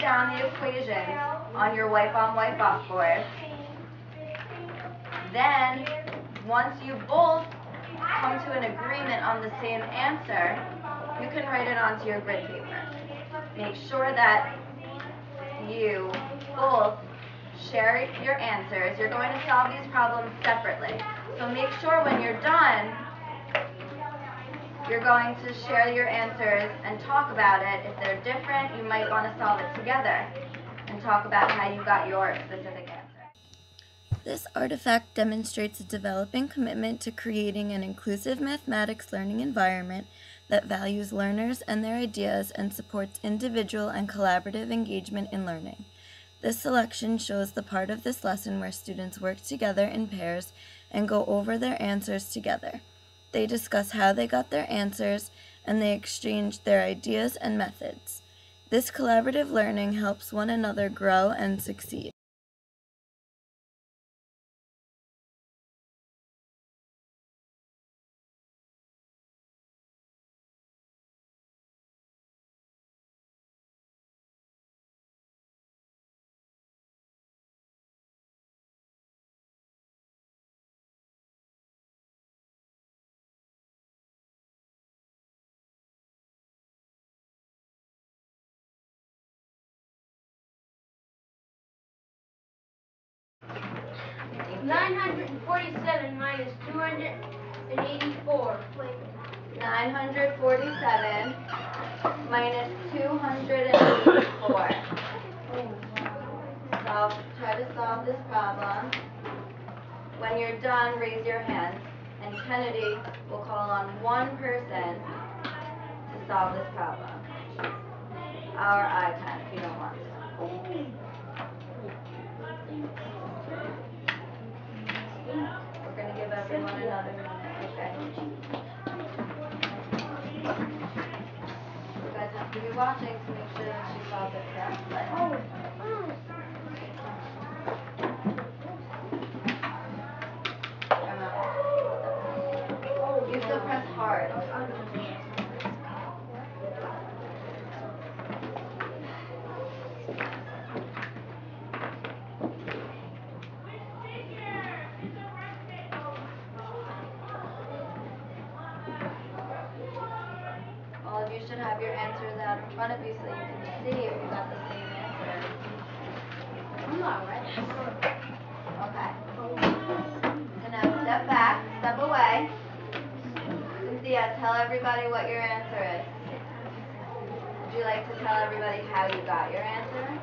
down the equations on your wipe on, wipe off board. Then, once you both come to an agreement on the same answer, you can write it onto your grid paper. Make sure that you both share your answers. You're going to solve these problems separately. So make sure when you're done, you're going to share your answers and talk about it. If they're different, you might want to solve it together and talk about how you got your specific answer. This artifact demonstrates a developing commitment to creating an inclusive mathematics learning environment that values learners and their ideas and supports individual and collaborative engagement in learning. This selection shows the part of this lesson where students work together in pairs and go over their answers together. They discuss how they got their answers, and they exchange their ideas and methods. This collaborative learning helps one another grow and succeed. $947 minus 284. 947 minus 284. Try to solve this problem. When you're done, raise your hand, and Kennedy will call on one person to solve this problem. Or I can if you don't want to. We're going to give everyone another minute, okay? You guys have to be watching to make sure that she solves it correctly. You still press hard. All of you should have your answers out in front of you so you can see if you got the same answer. I'm not ready. Okay. So now step back, step away. Cynthia, tell everybody what your answer is. Would you like to tell everybody how you got your answer?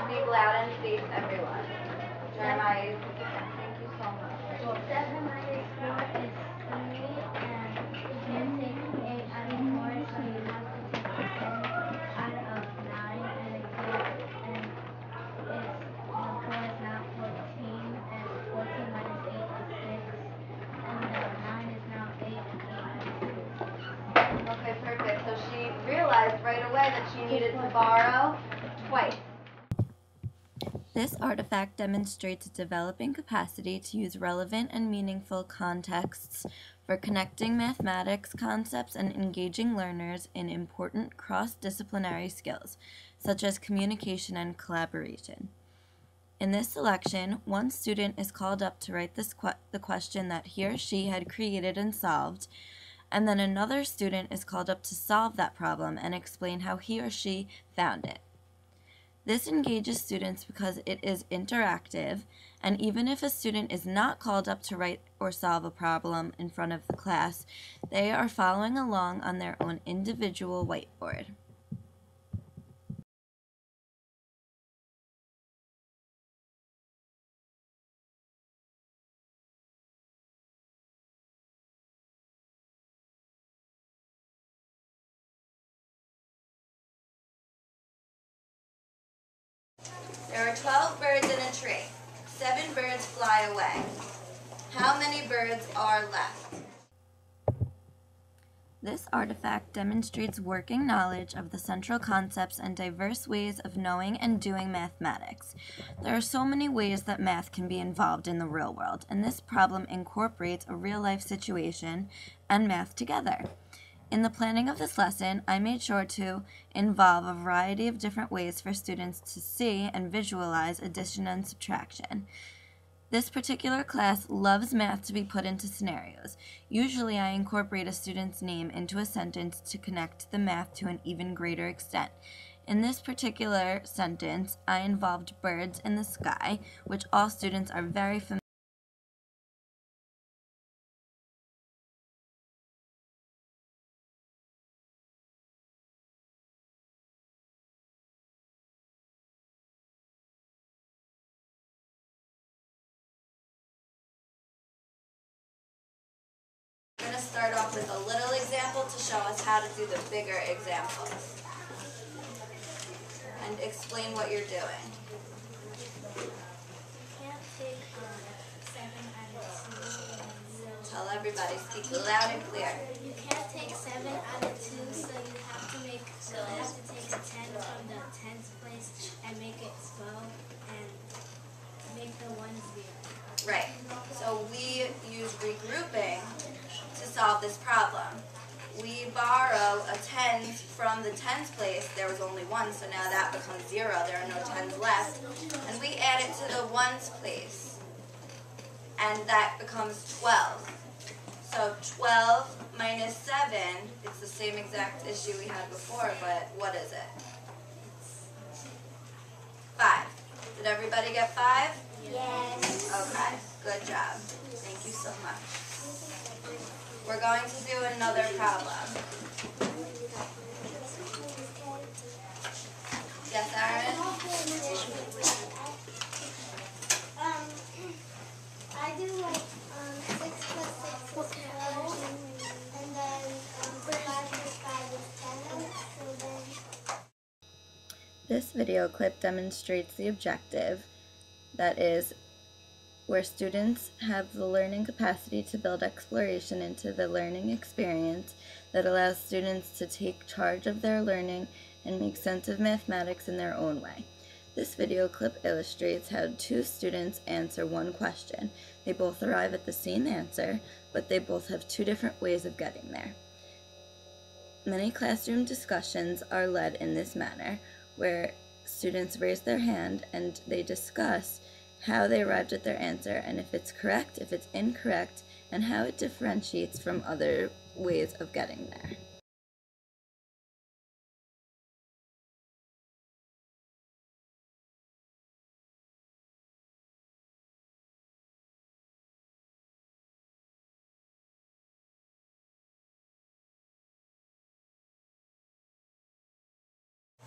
Speak loud and face everyone. Jeremiah, thank you so much. 7 minus 4 is 3, and you can't take 8 out of 4, so you have to take 10 out of 9, and it's the 4 is now 14, and 14 minus 8 is 6, and the 9 is now 8, and 8 is 6. Okay, perfect. So she realized right away that she needed to borrow twice. This artifact demonstrates a developing capacity to use relevant and meaningful contexts for connecting mathematics concepts and engaging learners in important cross-disciplinary skills, such as communication and collaboration. In this selection, one student is called up to write the question that he or she had created and solved, and then another student is called up to solve that problem and explain how he or she found it. This engages students because it is interactive, and even if a student is not called up to write or solve a problem in front of the class, they are following along on their own individual whiteboard. There are 12 birds in a tree. 7 birds fly away. How many birds are left? This artifact demonstrates working knowledge of the central concepts and diverse ways of knowing and doing mathematics. There are so many ways that math can be involved in the real world, and this problem incorporates a real-life situation and math together. In the planning of this lesson, I made sure to involve a variety of different ways for students to see and visualize addition and subtraction. This particular class loves math to be put into scenarios. Usually I incorporate a student's name into a sentence to connect the math to an even greater extent. In this particular sentence, I involved birds in the sky, which all students are very familiar with. I'm going to start off with a little example to show us how to do the bigger examples. And explain what you're doing. You can't take 7 out of 2. Tell everybody, speak loud and clear. You can't take 7 out of 2, so you have to take a 10 from the tens place and make it 12 and make the 1 0. Right. So we use regrouping to solve this problem. We borrow a tens from the tens place. There was only 1, so now that becomes 0. There are no tens left. And we add it to the ones place. And that becomes 12. So 12 minus 7, it's the same exact issue we had before, but what is it? 5. Did everybody get 5? Yes. Okay, good job. Thank you so much. We're going to do another problem. Yes, Aaron? I do like 6 plus 6 is 12, and then 5 plus 5 is 10, so then... This video clip demonstrates the objective, that is, where students have the learning capacity to build exploration into the learning experience that allows students to take charge of their learning and make sense of mathematics in their own way. This video clip illustrates how 2 students answer one question. They both arrive at the same answer, but they both have 2 different ways of getting there. Many classroom discussions are led in this manner, where students raise their hand and they discuss how they arrived at their answer and if it's correct, if it's incorrect, and how it differentiates from other ways of getting there.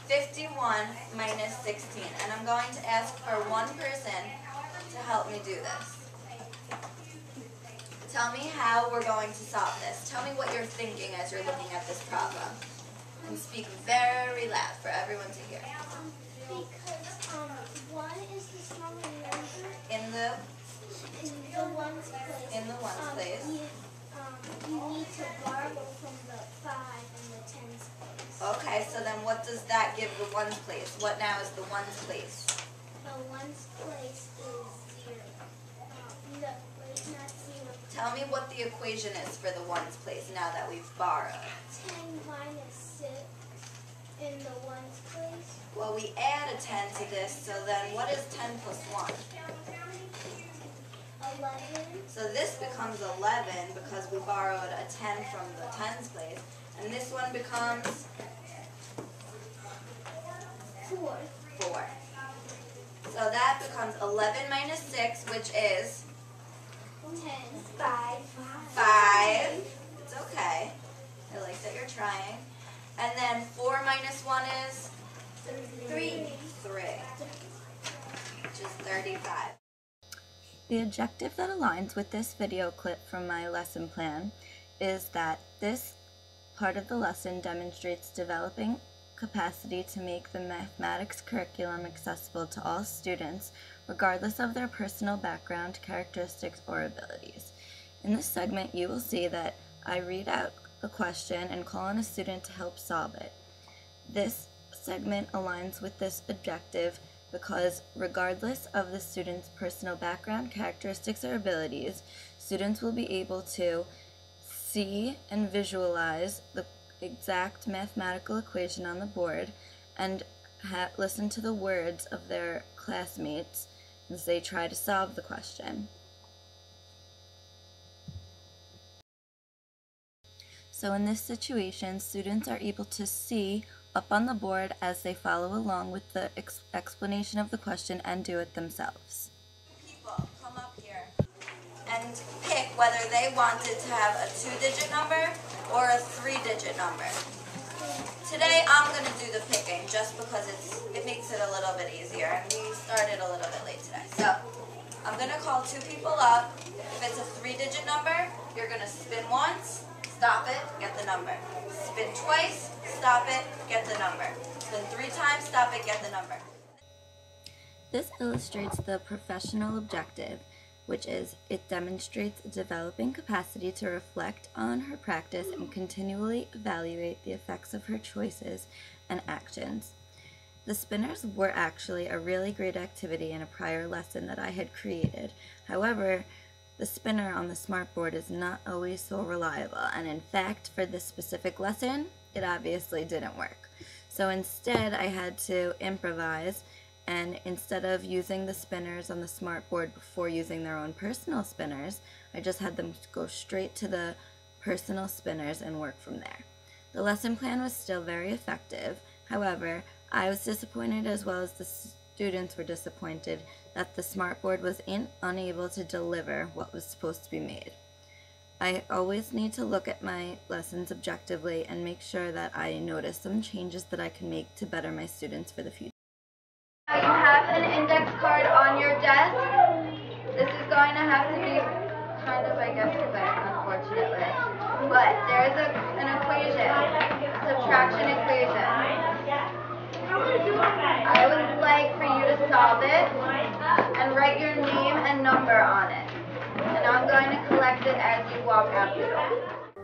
$51 minus 16, and I'm going to ask for one person to help me do this. Tell me how we're going to solve this. Tell me what you're thinking as you're looking at this problem. And speak very loud for everyone to hear. Because 1 is the smaller number In the ones place. In the ones place. You need to borrow from the 5 and the tens place. Okay, so then what does that give the ones place? What now is the ones place? The ones place is 0. No, wait, not 0. Tell me what the equation is for the ones place now that we've borrowed. 10 minus 6 in the ones place. Well, we add a 10 to this, so then what is 10 plus 1? 11. So this becomes 11 because we borrowed a 10 from the tens place. And this one becomes 4. 4. So that becomes 11 minus 6, which is 10. 5. 5. It's okay. I like that you're trying. And then 4 minus 1 is 3. 3, which is 35. The objective that aligns with this video clip from my lesson plan is that this part of the lesson demonstrates developing capacity to make the mathematics curriculum accessible to all students, regardless of their personal background, characteristics, or abilities. In this segment, you will see that I read out a question and call on a student to help solve it. This segment aligns with this objective because regardless of the student's personal background, characteristics, or abilities, students will be able to see and visualize the exact mathematical equation on the board and listen to the words of their classmates as they try to solve the question. So in this situation, students are able to see up on the board as they follow along with the explanation of the question and do it themselves. People come up here and pick whether they wanted to have a 2-digit number or a 3-digit number. Today I'm going to do the picking just because it makes it a little bit easier, and we started a little bit late today. So I'm going to call 2 people up. If it's a 3-digit number, you're going to spin once, stop it, get the number. Spin twice, stop it, get the number. Spin 3 times, stop it, get the number. This illustrates the professional objective, which is it demonstrates a developing capacity to reflect on her practice and continually evaluate the effects of her choices and actions. The spinners were actually a really great activity in a prior lesson that I had created. However, the spinner on the smartboard is not always so reliable, and in fact, for this specific lesson, it obviously didn't work. So instead, I had to improvise, and instead of using the spinners on the smartboard before using their own personal spinners, I just had them go straight to the personal spinners and work from there. The lesson plan was still very effective. However, I was disappointed, as well as the students were disappointed, that the smartboard was unable to deliver what was supposed to be made. I always need to look at my lessons objectively and make sure that I notice some changes that I can make to better my students for the future. You have an index card on your desk. This is going to have to be kind of, I guess, quick, unfortunately. But there is an equation, subtraction equation. I would like for you to solve it and write your name and number on it. And I'm going to collect it as you walk out the door.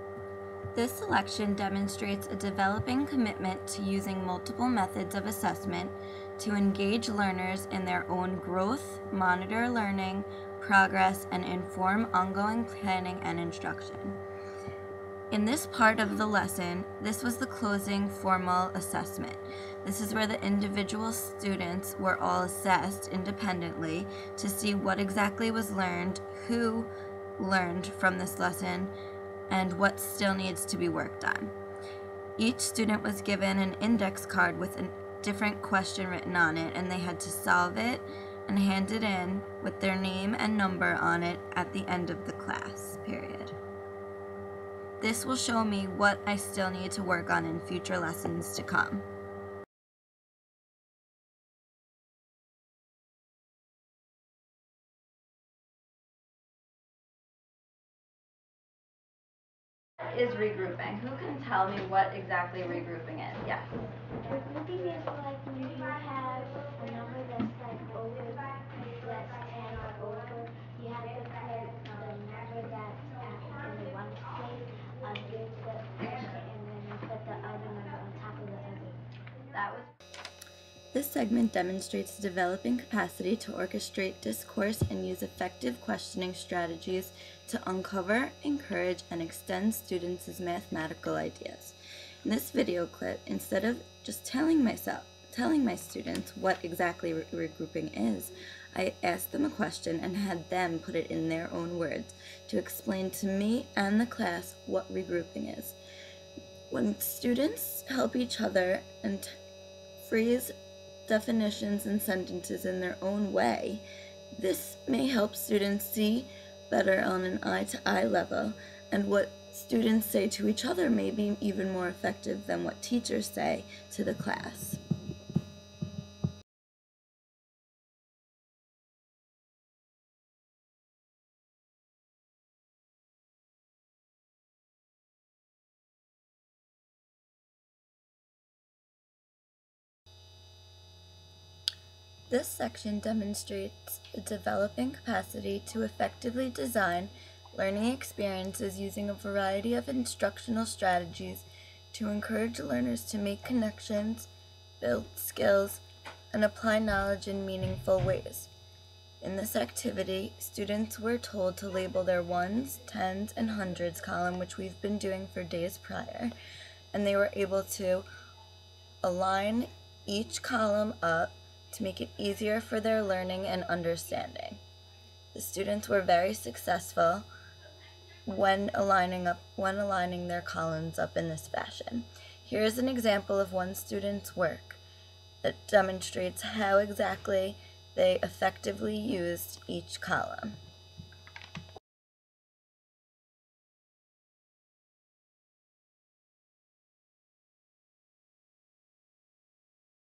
This selection demonstrates a developing commitment to using multiple methods of assessment to engage learners in their own growth, monitor learning, progress, and inform ongoing planning and instruction. In this part of the lesson, this was the closing formal assessment. This is where the individual students were all assessed independently to see what exactly was learned, who learned from this lesson, and what still needs to be worked on. Each student was given an index card with a different question written on it, and they had to solve it and hand it in with their name and number on it at the end of the class period. This will show me what I still need to work on in future lessons to come. Is regrouping. Who can tell me what exactly regrouping is? Yes. Regrouping is like when you have a number that's like over, that's 10 or over, you have to put the number that's in the ones place under the question, and then you put the other number on top of the other. That was. This segment demonstrates the developing capacity to orchestrate discourse and use effective questioning strategies to uncover, encourage, and extend students' mathematical ideas. In this video clip, instead of just telling my students what exactly regrouping is, I asked them a question and had them put it in their own words to explain to me and the class what regrouping is. When students help each other and phrase definitions and sentences in their own way, this may help students see better on an eye-to-eye level, and what students say to each other may be even more effective than what teachers say to the class. This section demonstrates a developing capacity to effectively design learning experiences using a variety of instructional strategies to encourage learners to make connections, build skills, and apply knowledge in meaningful ways. In this activity, students were told to label their ones, tens, and hundreds column, which we've been doing for days prior, and they were able to align each column up to make it easier for their learning and understanding. The students were very successful when aligning their columns up in this fashion. Here is an example of one student's work that demonstrates how exactly they effectively used each column.